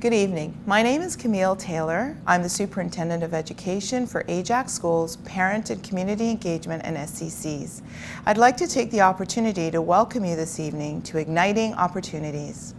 Good evening. My name is Camille Taylor. I'm the Superintendent of Education for Ajax Schools, Parent and Community Engagement and SCCs. I'd like to take the opportunity to welcome you this evening to Igniting Opportunities.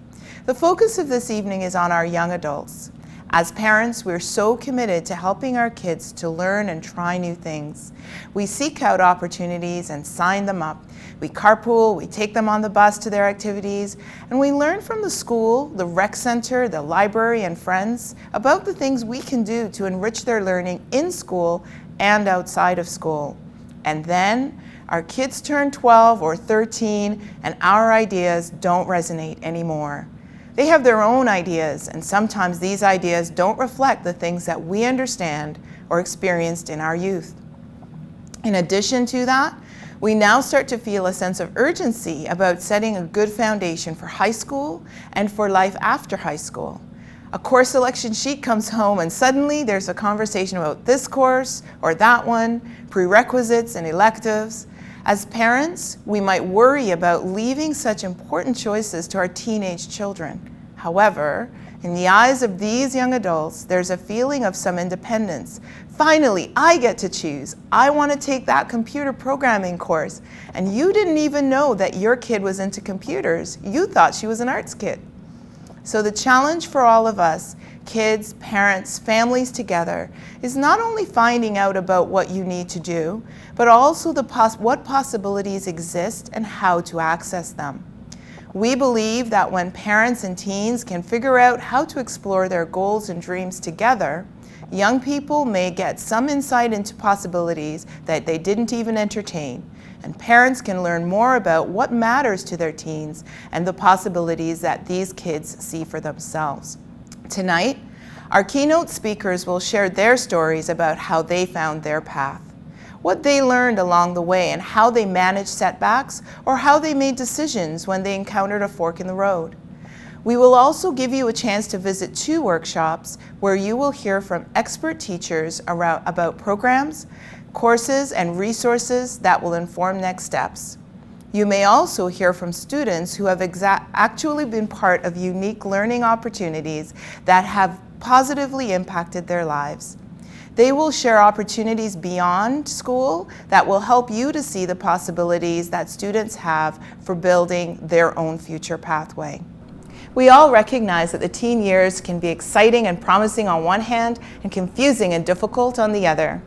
The focus of this evening is on our young adults. As parents, we're so committed to helping our kids to learn and try new things. We seek out opportunities and sign them up. We carpool, we take them on the bus to their activities, and we learn from the school, the rec center, the library, and friends about the things we can do to enrich their learning in school and outside of school. And then our kids turn 12 or 13 and our ideas don't resonate anymore. They have their own ideas, and sometimes these ideas don't reflect the things that we understand or experienced in our youth. In addition to that, we now start to feel a sense of urgency about setting a good foundation for high school and for life after high school. A course selection sheet comes home and suddenly there's a conversation about this course or that one, prerequisites and electives. As parents, we might worry about leaving such important choices to our teenage children. However, in the eyes of these young adults, there's a feeling of some independence. Finally, I get to choose. I want to take that computer programming course. And you didn't even know that your kid was into computers. You thought she was an arts kid. So the challenge for all of us, kids, parents, families together, is not only finding out about what you need to do, but also what possibilities exist and how to access them. We believe that when parents and teens can figure out how to explore their goals and dreams together, young people may get some insight into possibilities that they didn't even entertain, and parents can learn more about what matters to their teens and the possibilities that these kids see for themselves. Tonight, our keynote speakers will share their stories about how they found their path, what they learned along the way, and how they managed setbacks or how they made decisions when they encountered a fork in the road. We will also give you a chance to visit 2 workshops where you will hear from expert teachers about programs, courses, and resources that will inform next steps. You may also hear from students who have actually been part of unique learning opportunities that have positively impacted their lives. They will share opportunities beyond school that will help you to see the possibilities that students have for building their own future pathway. We all recognize that the teen years can be exciting and promising on one hand and confusing and difficult on the other.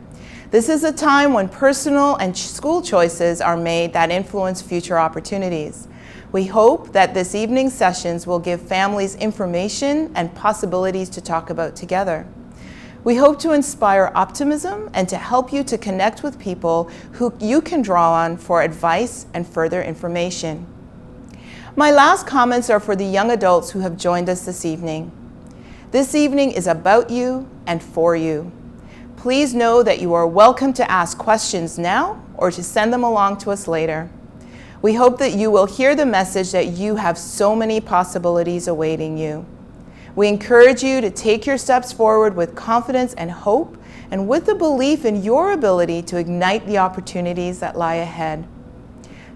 This is a time when personal and school choices are made that influence future opportunities. We hope that this evening's sessions will give families information and possibilities to talk about together. We hope to inspire optimism and to help you to connect with people who you can draw on for advice and further information. My last comments are for the young adults who have joined us this evening. This evening is about you and for you. Please know that you are welcome to ask questions now or to send them along to us later. We hope that you will hear the message that you have so many possibilities awaiting you. We encourage you to take your steps forward with confidence and hope, and with the belief in your ability to ignite the opportunities that lie ahead.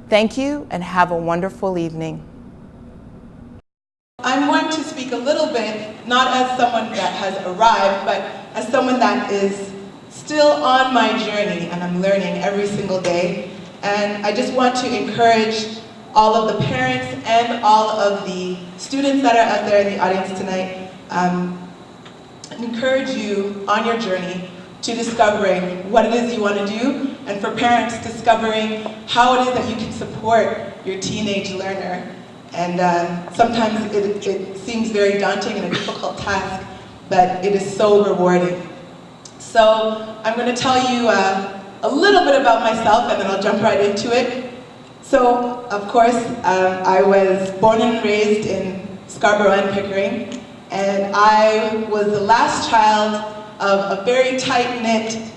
Thank you, and have a wonderful evening. I'm going to speak a little bit, not as someone that has arrived, but as someone that is still on my journey, and I'm learning every single day. And I just want to encourage all of the parents and all of the students that are out there in the audience tonight, encourage you on your journey to discovering what it is you want to do, and for parents, discovering how it is that you can support your teenage learner. And sometimes it seems very daunting and a difficult task, but it is so rewarding. So I'm going to tell you a little bit about myself, and then I'll jump right into it. So, of course, I was born and raised in Scarborough and Pickering, and I was the last child of a very tight-knit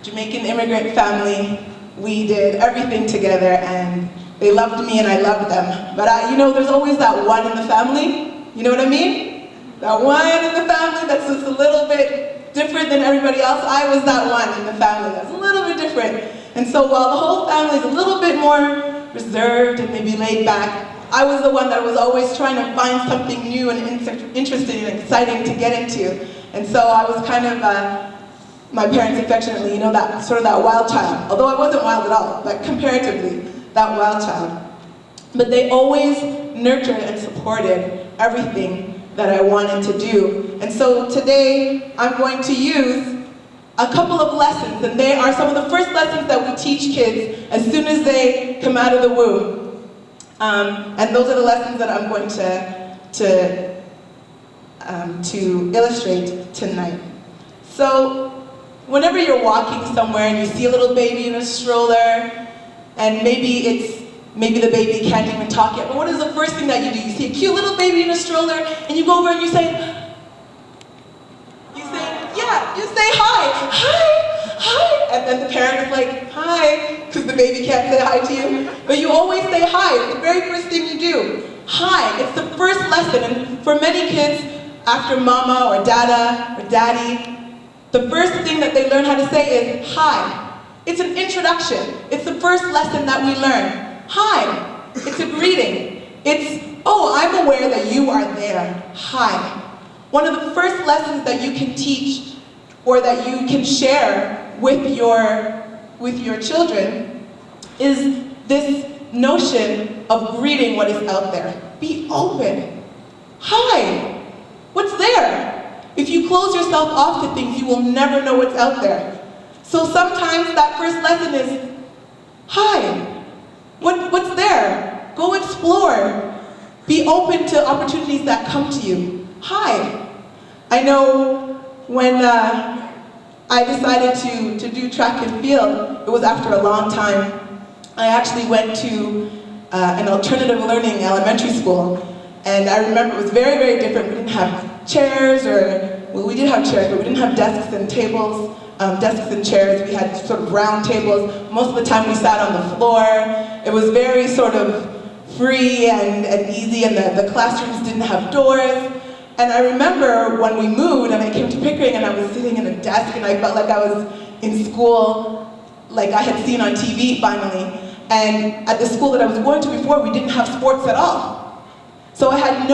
Jamaican immigrant family. We did everything together, and they loved me and I loved them. But you know, there's always that one in the family, you know what I mean? That one in the family that's just a little bit different than everybody else. I was that one in the family that's a little bit different. And so while the whole family is a little bit more reserved and maybe laid back, I was the one that was always trying to find something new and interesting and exciting to get into. And so I was kind of, my parents affectionately, that sort of that wild child. Although I wasn't wild at all, but comparatively, that wild child. But they always nurtured and supported everything that I wanted to do. And so today, I'm going to use a couple of lessons, and they are some of the first lessons that we teach kids as soon as they come out of the womb. And those are the lessons that I'm going to illustrate tonight. So, whenever you're walking somewhere and you see a little baby in a stroller, and maybe the baby can't even talk yet, but what is the first thing that you do? You see a cute little baby in a stroller, and you go over and you say hi, hi, and then the parent is like, hi, because the baby can't say hi to you, but you always say hi. It's the very first thing you do. Hi, it's the first lesson, and for many kids, after mama or dada or daddy, the first thing that they learn how to say is hi. It's an introduction. It's the first lesson that we learn. Hi. It's a greeting. It's, oh, I'm aware that you are there. Hi. One of the first lessons that you can teach or that you can share with your children is this notion of greeting what is out there. Be open. Hi. What's there? If you close yourself off to things, you will never know what's out there. So sometimes that first lesson is, hi. What's there? Go explore. Be open to opportunities that come to you. Hi. I know when I decided to do track and field, it was after a long time. I actually went to an alternative learning elementary school, and I remember it was very, very different. We didn't have chairs, we did have chairs, but we didn't have desks and tables, desks and chairs. We had sort of round tables. Most of the time we sat on the floor. It was very sort of free and easy, and the classrooms didn't have doors. And I remember when we moved and I came to Pickering and I was sitting in a desk and I felt like I was in school, like I had seen on TV finally. And at the school that I was going to before, we didn't have sports at all. So I had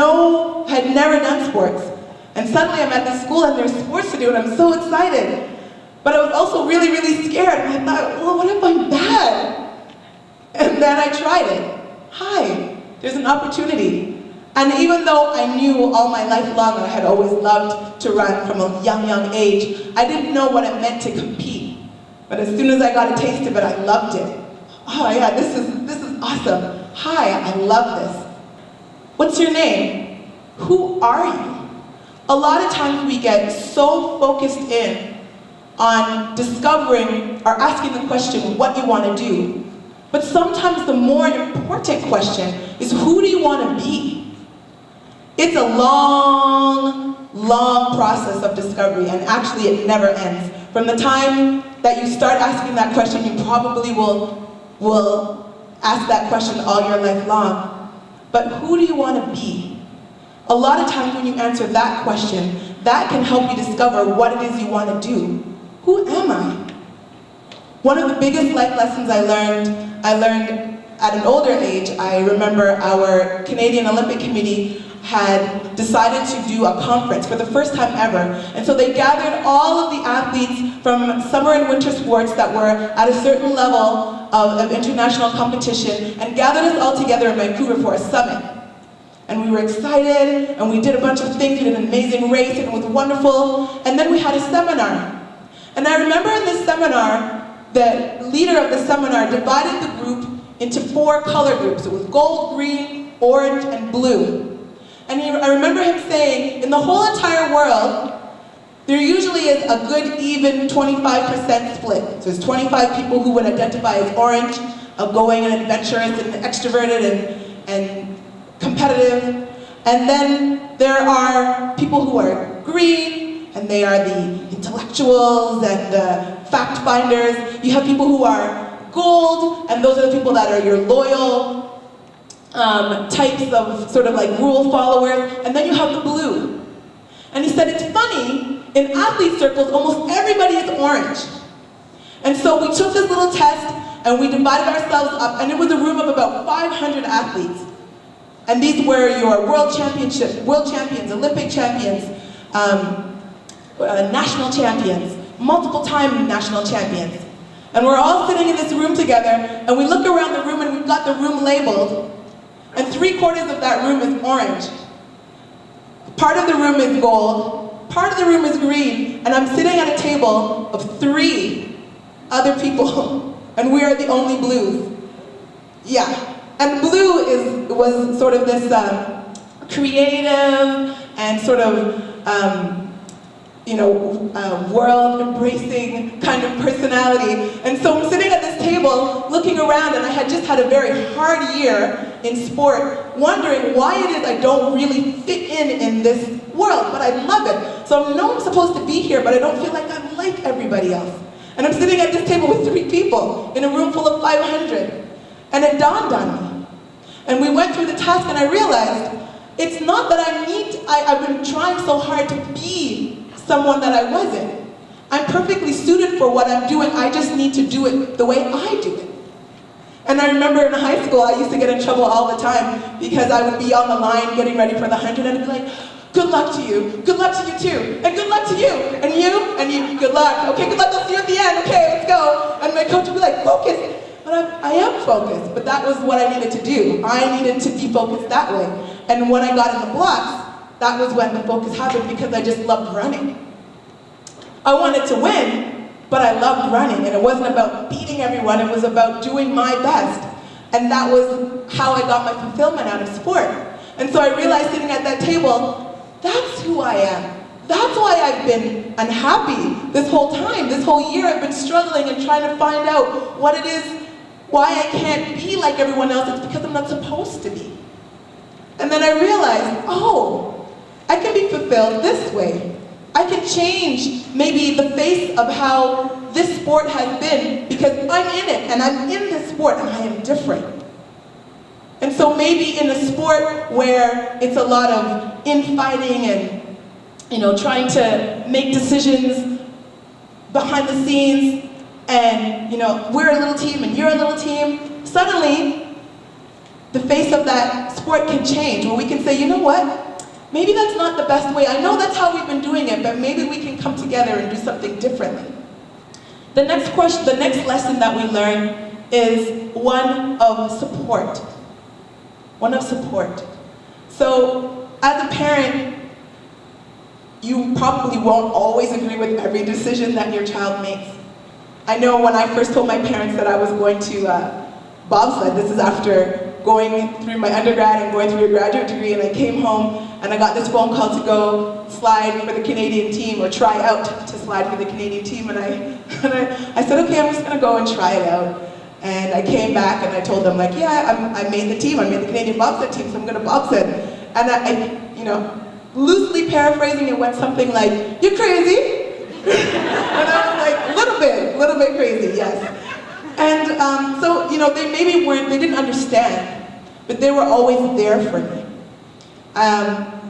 never done sports. And suddenly I'm at this school and there's sports to do and I'm so excited. But I was also really, really scared. And I thought, well, what if I'm bad? And then I tried it. Hi, there's an opportunity. And even though I knew all my life long I had always loved to run from a young age, I didn't know what it meant to compete. But as soon as I got a taste of it, I loved it. Oh yeah, this is awesome. Hi, I love this. What's your name? Who are you? A lot of times we get so focused in on discovering or asking the question, what you want to do. But sometimes the more important question is, who do you want to be? It's a long, long process of discovery, and actually it never ends. From the time that you start asking that question, you probably will ask that question all your life long. But who do you want to be? A lot of times when you answer that question, that can help you discover what it is you want to do. Who am I? One of the biggest life lessons I learned at an older age. I remember our Canadian Olympic Committee had decided to do a conference for the first time ever. And so they gathered all of the athletes from summer and winter sports that were at a certain level of international competition and gathered us all together in Vancouver for a summit. And we were excited, and we did a bunch of things. We did an amazing race, and it was wonderful. And then we had a seminar. And I remember in this seminar, the leader of the seminar divided the group into 4 color groups. It was gold, green, orange, and blue. And I remember him saying, in the whole entire world, there usually is a good, even 25% split. So there's 25 people who would identify as orange, outgoing and adventurous and extroverted and competitive. And then there are people who are green, and they are the intellectuals and the fact finders. You have people who are gold, and those are the people that are your loyal types of sort of like rule followers, and then you have the blue. And he said, it's funny, in athlete circles, almost everybody is orange. And so we took this little test, and we divided ourselves up, and it was a room of about 500 athletes. And these were your world champions, Olympic champions, national champions, multiple-time national champions. And we're all sitting in this room together, and we look around the room and we've got the room labeled, and 3/4 of that room is orange. Part of the room is gold, part of the room is green, and I'm sitting at a table of 3 other people, and we are the only blues. Yeah, and blue was sort of this creative and sort of world-embracing kind of personality. And so I'm sitting at this table, looking around, and I had just had a very hard year in sport, wondering why it is I don't really fit in this world, but I love it. So I know I'm supposed to be here, but I don't feel like I'm like everybody else. And I'm sitting at this table with 3 people in a room full of 500. And it dawned on me. And we went through the task, and I realized it's not that I've been trying so hard to be someone that I wasn't. I'm perfectly suited for what I'm doing. I just need to do it the way I do it. And I remember in high school, I used to get in trouble all the time because I would be on the line getting ready for the 100, and I'd be like, good luck to you too, and good luck to you, and you, good luck. Okay, good luck, I'll see you at the end, okay, let's go. And my coach would be like, focus. But I am focused, but that was what I needed to do. I needed to be focused that way. And when I got in the blocks, that was when the focus happened, because I just loved running. I wanted to win, but I loved running, and it wasn't about beating everyone, it was about doing my best. And that was how I got my fulfillment out of sport. And so I realized sitting at that table, that's who I am. That's why I've been unhappy this whole time. This whole year I've been struggling and trying to find out what it is, why I can't be like everyone else. It's because I'm not supposed to be. And then I realized, oh, I can be fulfilled this way. I can change maybe the face of how this sport has been, because I'm in it, and I'm in this sport, and I am different. And so maybe in a sport where it's a lot of infighting and trying to make decisions behind the scenes, and we're a little team and you're a little team, suddenly the face of that sport can change, where we can say, you know what? Maybe that's not the best way. I know that's how we've been doing it, but maybe we can come together and do something differently. The next lesson that we learn is one of support. One of support. So, as a parent, you probably won't always agree with every decision that your child makes. I know when I first told my parents that I was going to bobsled, this is after going through my undergrad and going through a graduate degree, and I came home and I got this phone call to go slide for the Canadian team, or try out to slide for the Canadian team, and I said, okay, I'm just gonna go and try it out. And I came back and I told them, like, yeah, I made the team, I made the Canadian bobsled team, so I'm gonna bobsled. And I loosely paraphrasing, it went something like, you're crazy? And I was like, a little bit crazy, yes. And so, they didn't understand, but they were always there for me.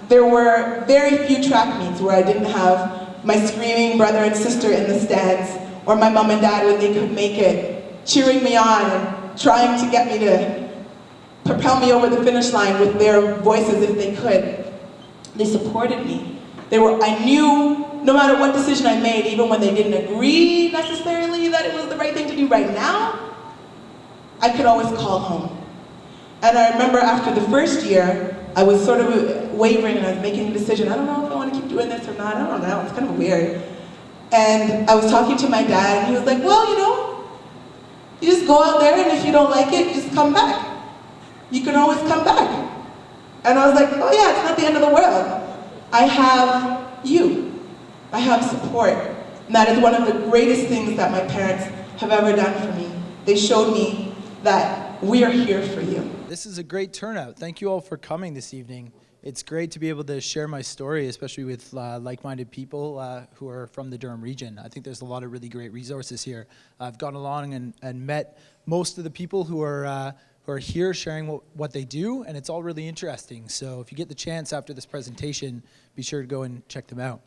There were very few track meets where I didn't have my screaming brother and sister in the stands, or my mom and dad when they could make it, cheering me on and trying to get me to propel me over the finish line with their voices if they could. They supported me. I knew no matter what decision I made, even when they didn't agree necessarily that it was the right thing to do right now, I could always call home. And I remember after the first year, I was sort of wavering and I was making a decision. I don't know if I want to keep doing this or not. I don't know. It's kind of weird. And I was talking to my dad, and he was like, well, you just go out there, and if you don't like it, just come back. You can always come back. And I was like, oh yeah, it's not the end of the world. I have you. I have support. And that is one of the greatest things that my parents have ever done for me. They showed me that we are here for you. This is a great turnout. Thank you all for coming this evening. It's great to be able to share my story, especially with like-minded people who are from the Durham region. I think there's a lot of really great resources here. I've gone along and met most of the people who are here sharing what they do, and it's all really interesting. So if you get the chance after this presentation, be sure to go and check them out.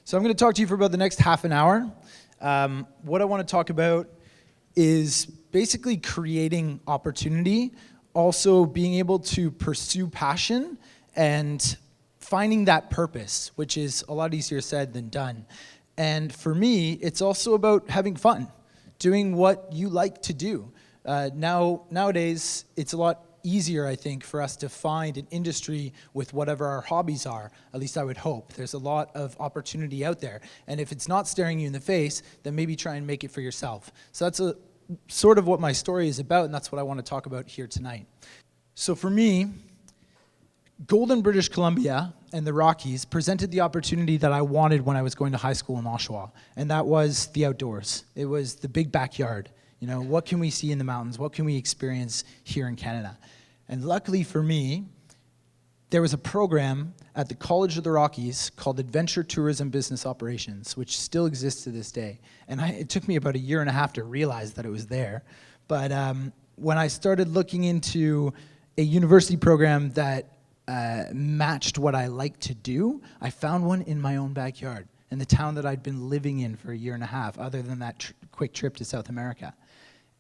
So I'm going to talk to you for about the next half an hour. What I want to talk about is basically creating opportunity also being able to pursue passion and finding that purpose, which is a lot easier said than done. And for me, it's also about having fun, doing what you like to do. Nowadays, it's a lot easier, I think, for us to find an industry with whatever our hobbies are. At least I would hope. There's a lot of opportunity out there. And if it's not staring you in the face, then maybe try and make it for yourself. So that's sort of what my story is about, and that's what I want to talk about here tonight. So for me, Golden, British Columbia and the Rockies presented the opportunity that I wanted when I was going to high school in Oshawa, and that was the outdoors. It was the big backyard. You know, what can we see in the mountains? What can we experience here in Canada? And luckily for me, there was a program at the College of the Rockies called Adventure Tourism Business Operations, which still exists to this day. And it took me about a year and a half to realize that it was there. But when I started looking into a university program that matched what I like to do, I found one in my own backyard, in the town that I'd been living in for a year and a half, other than that quick trip to South America.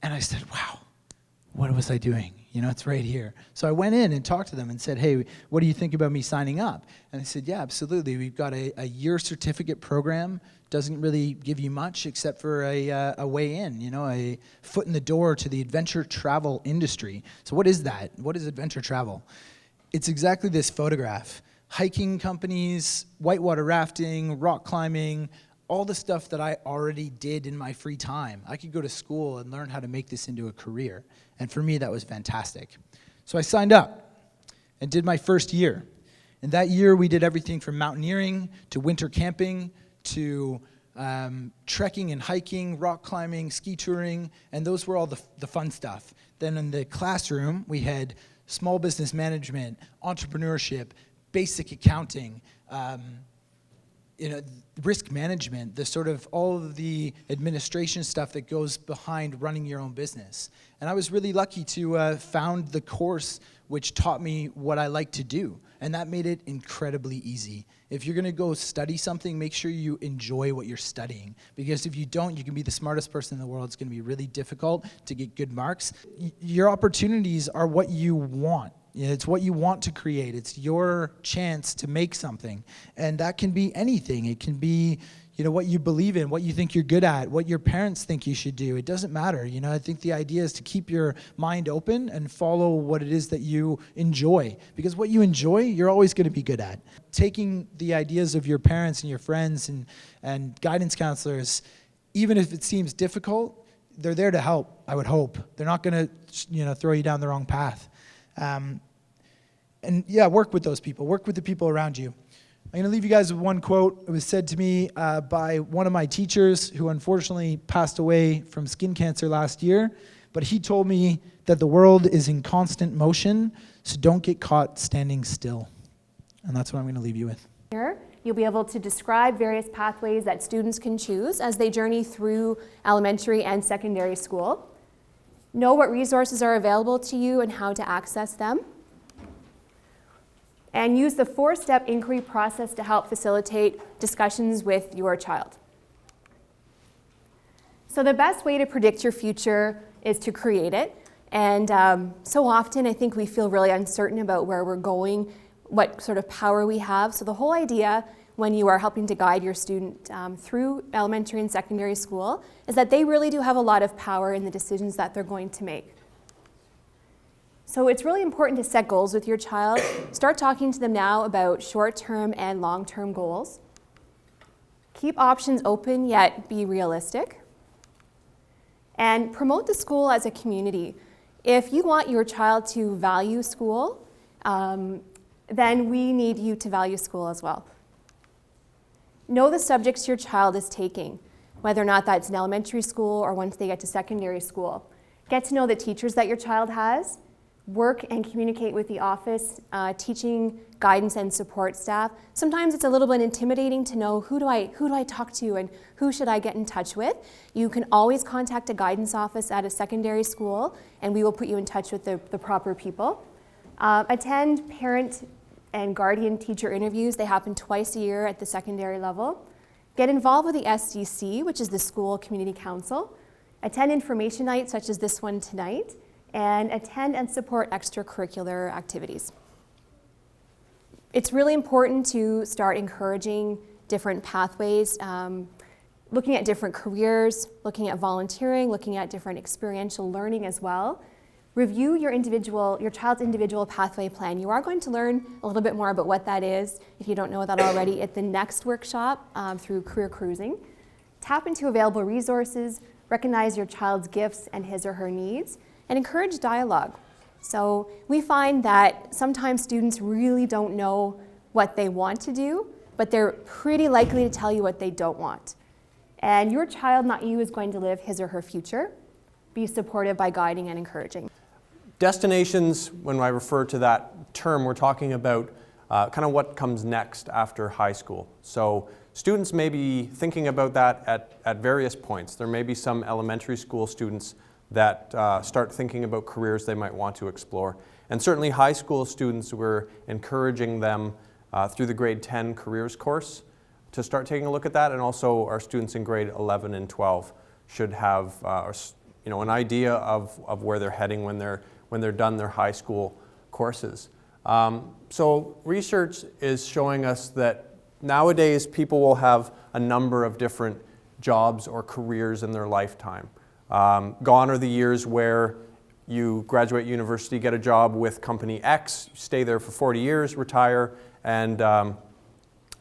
And I said, wow, what was I doing? You know, it's right here. So I went in and talked to them and said, hey, what do you think about me signing up? And they said, yeah, absolutely. We've got a year certificate program. Doesn't really give you much except for a way in, you know, a foot in the door to the adventure travel industry. So what is that? What is adventure travel? It's exactly this photograph. Hiking companies, whitewater rafting, rock climbing, all the stuff that I already did in my free time. I could go to school and learn how to make this into a career. And for me, that was fantastic. So I signed up and did my first year. And that year, we did everything from mountaineering to winter camping to trekking and hiking, rock climbing, ski touring, and those were all the fun stuff. Then in the classroom, we had small business management, entrepreneurship, basic accounting, risk management, the sort of all of the administration stuff that goes behind running your own business. And I was really lucky to found the course which taught me what I like to do. And that made it incredibly easy. If you're gonna go study something, make sure you enjoy what you're studying. Because if you don't, you can be the smartest person in the world. It's gonna be really difficult to get good marks. Your opportunities are what you want. It's what you want to create. It's your chance to make something. And that can be anything. It can be, you know, what you believe in, what you think you're good at, what your parents think you should do. It doesn't matter. You know, I think the idea is to keep your mind open and follow what it is that you enjoy. Because what you enjoy, you're always going to be good at. Taking the ideas of your parents and your friends and guidance counselors, even if it seems difficult, they're there to help, I would hope. They're not going to, you know, throw you down the wrong path. And yeah, work with those people. Work with the people around you. I'm going to leave you guys with one quote. It was said to me by one of my teachers who unfortunately passed away from skin cancer last year. But he told me that the world is in constant motion, so don't get caught standing still. And that's what I'm going to leave you with. Here, you'll be able to describe various pathways that students can choose as they journey through elementary and secondary school. Know what resources are available to you and how to access them. And use the 4-step inquiry process to help facilitate discussions with your child. So the best way to predict your future is to create it. And so often I think we feel really uncertain about where we're going, what sort of power we have. So the whole idea when you are helping to guide your student through elementary and secondary school is that they really do have a lot of power in the decisions that they're going to make. So it's really important to set goals with your child. Start talking to them now about short-term and long-term goals. Keep options open, yet be realistic. And promote the school as a community. If you want your child to value school, then we need you to value school as well. Know the subjects your child is taking, whether or not that's in elementary school or once they get to secondary school. Get to know the teachers that your child has. Work and communicate with the office, teaching, guidance, and support staff. Sometimes it's a little bit intimidating to know who do I talk to and who should I get in touch with. You can always contact a guidance office at a secondary school and we will put you in touch with the proper people. Attend parent and guardian teacher interviews. They happen twice a year at the secondary level. Get involved with the SDC, which is the School Community Council. Attend information nights such as this one tonight. and attend and support extracurricular activities. It's really important to start encouraging different pathways, looking at different careers, looking at volunteering, looking at different experiential learning as well. Review your child's individual pathway plan. You are going to learn a little bit more about what that is, if you don't know that already, at the next workshop through Career Cruising. Tap into available resources, recognize your child's gifts and his or her needs, and encourage dialogue. So we find that sometimes students really don't know what they want to do, but they're pretty likely to tell you what they don't want. And your child, not you, is going to live his or her future. Be supportive by guiding and encouraging. Destinations, when I refer to that term, we're talking about kind of what comes next after high school. So students may be thinking about that at various points. There may be some elementary school students that start thinking about careers they might want to explore. And certainly high school students, we're encouraging them through the grade 10 careers course to start taking a look at that. And also our students in grade 11 and 12 should have an idea of where they're heading when they're done their high school courses. So research is showing us that nowadays people will have a number of different jobs or careers in their lifetime. Gone are the years where you graduate university, get a job with company X, stay there for 40 years, retire, and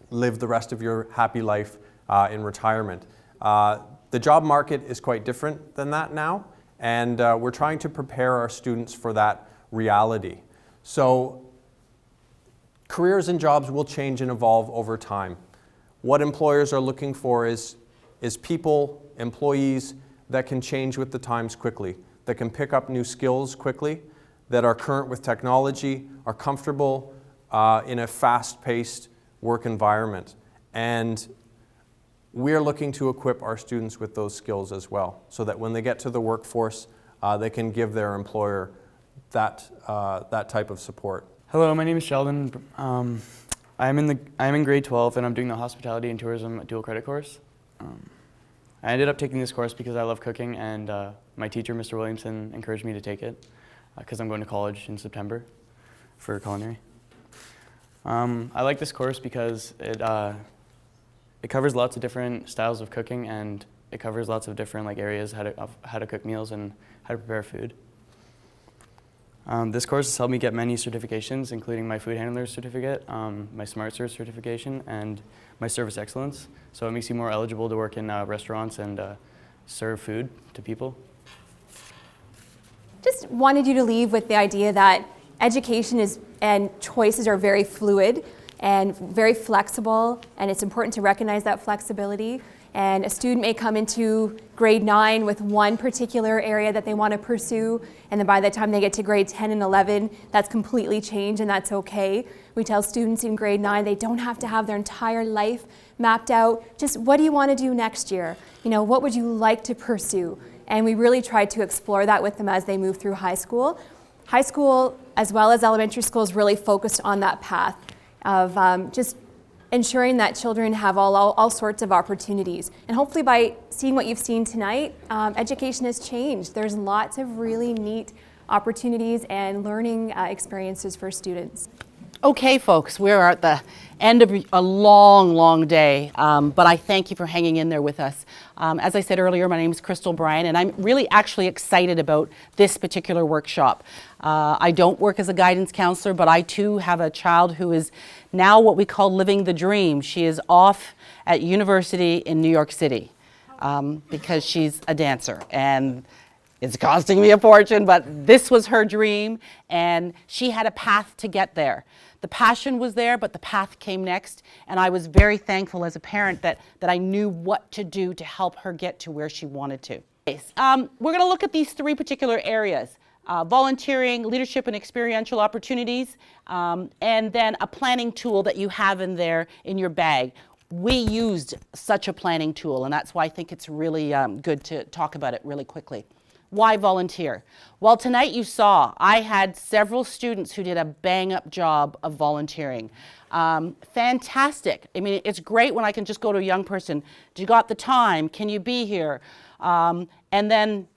live the rest of your happy life in retirement. The job market is quite different than that now, and we're trying to prepare our students for that reality. So careers and jobs will change and evolve over time. What employers are looking for is people, employees that can change with the times quickly, that can pick up new skills quickly, that are current with technology, are comfortable in a fast-paced work environment. And we're looking to equip our students with those skills as well, so that when they get to the workforce, they can give their employer that type of support. Hello, my name is Sheldon. I'm in grade 12 and I'm doing the Hospitality and Tourism dual credit course. I ended up taking this course because I love cooking, and my teacher, Mr. Williamson, encouraged me to take it because I'm going to college in September for culinary. I like this course because it covers lots of different styles of cooking, and it covers lots of different areas of how to cook meals and how to prepare food. This course has helped me get many certifications, including my food handler certificate, my Smart Serve certification, and my service excellence. So it makes you more eligible to work in restaurants and serve food to people. Just wanted you to leave with the idea that education and choices are very fluid and very flexible, and it's important to recognize that flexibility. And a student may come into grade 9 with one particular area that they want to pursue, and then by the time they get to grade 10 and 11, that's completely changed, and that's okay. We tell students in grade 9 they don't have to have their entire life mapped out. Just what do you want to do next year? What would you like to pursue? And we really try to explore that with them as they move through high school. High school, as well as elementary school, is really focused on that path of just ensuring that children have all sorts of opportunities. And hopefully by seeing what you've seen tonight, education has changed. There's lots of really neat opportunities and learning experiences for students. Okay, folks, we're at the end of a long, long day, but I thank you for hanging in there with us. As I said earlier, my name is Bryan, and I'm really actually excited about this particular workshop. I don't work as a guidance counselor, but I too have a child who is now what we call living the dream. She is off at university in New York City because she's a dancer, and it's costing me a fortune, but this was her dream, and she had a path to get there. The passion was there, but the path came next, and I was very thankful as a parent that I knew what to do to help her get to where she wanted to. We're going to look at these three particular areas: volunteering, leadership and experiential opportunities, and then a planning tool that you have in your bag. We used such a planning tool, and that's why I think it's really good to talk about it really quickly. Why volunteer? Well, tonight you saw I had several students who did a bang-up job of volunteering. Fantastic. I mean, it's great when I can just go to a young person. Do you got the time? Can you be here? And then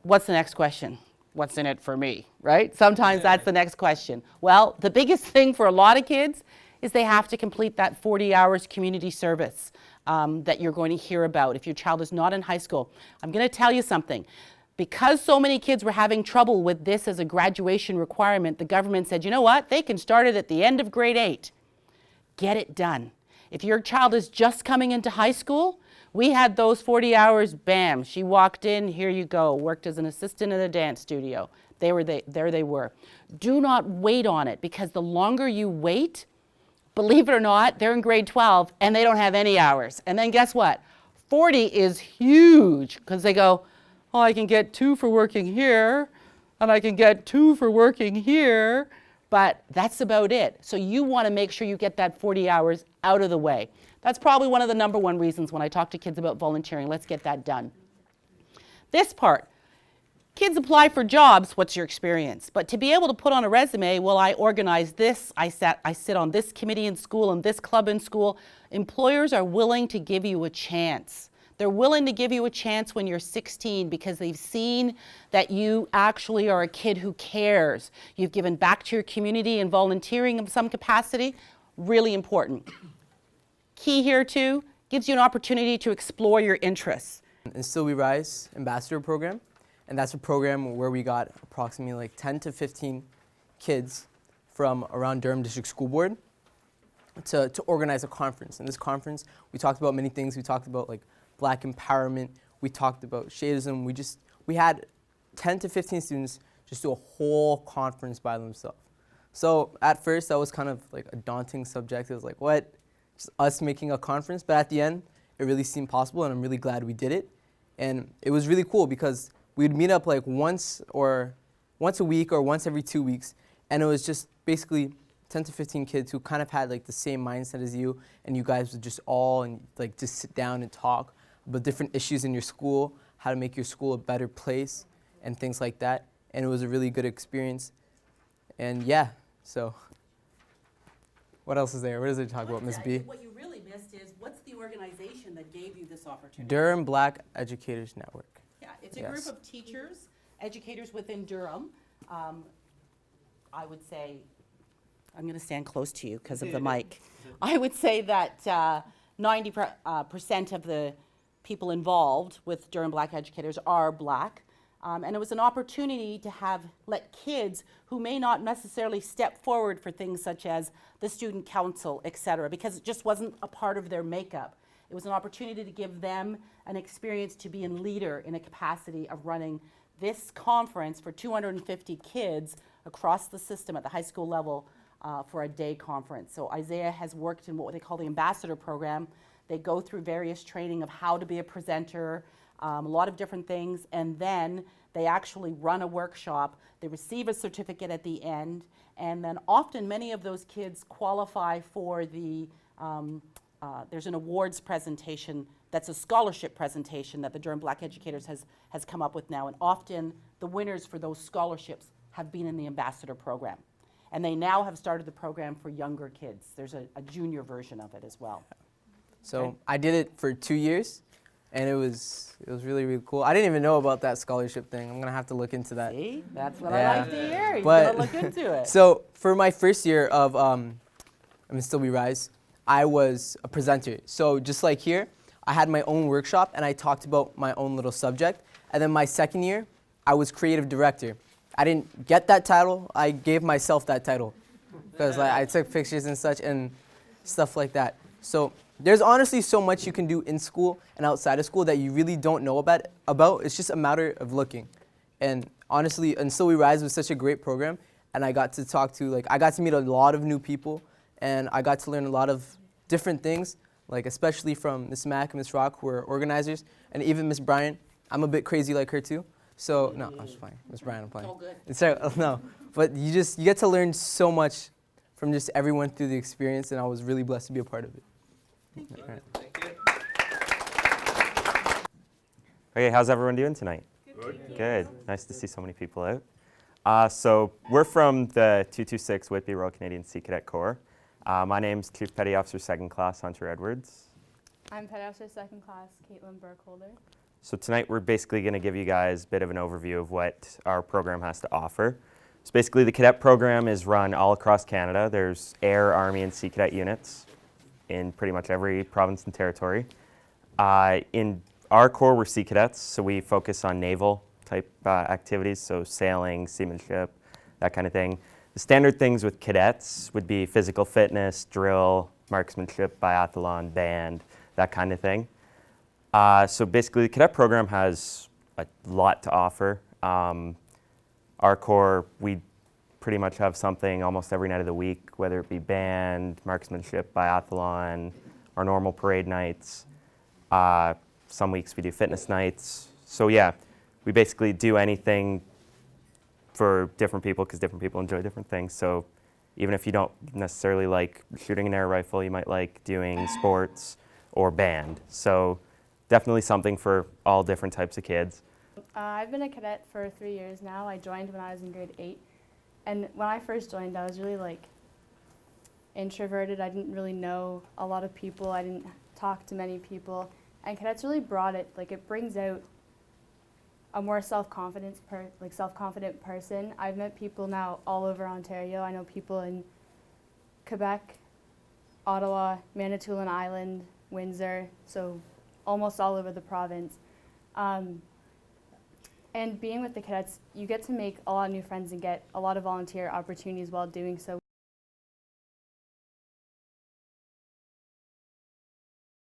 what's the next question? what's in it for me, right? Sometimes that's the next question. Well, the biggest thing for a lot of kids is they have to complete that 40 hours community service that you're going to hear about if your child is not in high school. I'm going to tell you something. Because so many kids were having trouble with this as a graduation requirement, the government said, you know what, they can start it at the end of grade 8. Get it done. If your child is just coming into high school, we had those 40 hours, bam, she walked in, here you go, worked as an assistant in a dance studio. There they were. Do not wait on it, because the longer you wait, believe it or not, they're in grade 12 and they don't have any hours. And then guess what? 40 is huge, because they go, oh, I can get 2 for working here, and I can get 2 for working here, but that's about it. So you want to make sure you get that 40 hours out of the way. That's probably one of the number one reasons when I talk to kids about volunteering. Let's get that done. This part, kids apply for jobs, what's your experience? But to be able to put on a resume, well, I organize this, I sit on this committee in school and this club in school. Employers are willing to give you a chance. They're willing to give you a chance when you're 16 because they've seen that you actually are a kid who cares. You've given back to your community and volunteering in some capacity. Really important. Key here too, gives you an opportunity to explore your interests. And Still We Rise Ambassador Program, and that's a program where we got approximately like 10 to 15 kids from around Durham District School Board to organize a conference. In this conference, we talked about many things. We talked about like Black empowerment. We talked about shadism. We had 10 to 15 students just do a whole conference by themselves. So at first, that was kind of like a daunting subject. It was like, what? Just us making a conference? But at the end, it really seemed possible, and I'm really glad we did it. And it was really cool because we'd meet up like once a week or once every 2 weeks, and it was just basically 10 to 15 kids who kind of had like the same mindset as you, and you guys would just all and like just sit down and talk about different issues in your school, how to make your school a better place, and things like that. And it was a really good experience. And yeah, so what else is there? What is there to talk about, Ms. B? What you really missed is, what's the organization that gave you this opportunity? Durham Black Educators Network. Yeah, it's a group of teachers, educators within Durham. I would say, I'm going to stand close to you because of the mic. I would say that 90% of the people involved with Durham Black Educators are Black. And it was an opportunity to let kids who may not necessarily step forward for things such as the student council, et cetera, because it just wasn't a part of their makeup. It was an opportunity to give them an experience to be a leader in a capacity of running this conference for 250 kids across the system at the high school level for a day conference. So Isaiah has worked in what they call the ambassador program. They go through various training of how to be a presenter, a lot of different things, and then they actually run a workshop. They receive a certificate at the end, and then often many of those kids qualify for the, there's an awards presentation that's a scholarship presentation that the Durham Black Educators has come up with now, and often the winners for those scholarships have been in the ambassador program. And they now have started the program for younger kids. There's a junior version of it as well. So Okay. I did it for 2 years, and it was really, really cool. I didn't even know about that scholarship thing. I'm gonna have to look into that. See, that's what Yeah. I like to hear. You But- gotta look into it. So for my first year of Still We Rise, I was a presenter. So just like here, I had my own workshop and I talked about my own little subject. And then my second year, I was creative director. I didn't get that title. I gave myself that title because I took pictures and such and stuff like that. So there's honestly so much you can do in school and outside of school that you really don't know about. It's just a matter of looking. And honestly, Still We Rise was such a great program, and I got to talk to, I got to meet a lot of new people, and I got to learn a lot of different things, especially from Miss Mack and Miss Rock, who are organizers, and even Miss Bryan. I'm a bit crazy like her too. So, no, I'm just playing. Miss Bryan, I'm playing. It's all good. No, but you get to learn so much from just everyone through the experience, and I was really blessed to be a part of it. Thank you. All right. Okay, how's everyone doing tonight? Good. Nice to see so many people out. So we're from the 226 Whitby Royal Canadian Sea Cadet Corps. My name's Chief Petty Officer 2nd Class Hunter Edwards. I'm Petty Officer 2nd Class Caitlin Burke. So tonight we're basically going to give you guys a bit of an overview of what our program has to offer. So basically the cadet program is run all across Canada. There's Air, Army, and Sea Cadet units in pretty much every province and territory. In our Corps, we're Sea Cadets, so we focus on naval type activities, so sailing, seamanship, that kind of thing. The standard things with cadets would be physical fitness, drill, marksmanship, biathlon, band, that kind of thing. So basically the cadet program has a lot to offer. Our Corps, we pretty much have something almost every night of the week, whether it be band, marksmanship, biathlon, our normal parade nights. Some weeks we do fitness nights. So yeah, we basically do anything for different people because different people enjoy different things. So even if you don't necessarily like shooting an air rifle, you might like doing sports or band. So definitely something for all different types of kids. I've been a cadet for 3 years now. I joined when I was in grade 8. And when I first joined, I was really like introverted. I didn't really know a lot of people. I didn't talk to many people. And cadets really brought it, like it brings out a more self-confident person. I've met people now all over Ontario. I know people in Quebec, Ottawa, Manitoulin Island, Windsor, so almost all over the province. And being with the cadets, you get to make a lot of new friends and get a lot of volunteer opportunities while doing so.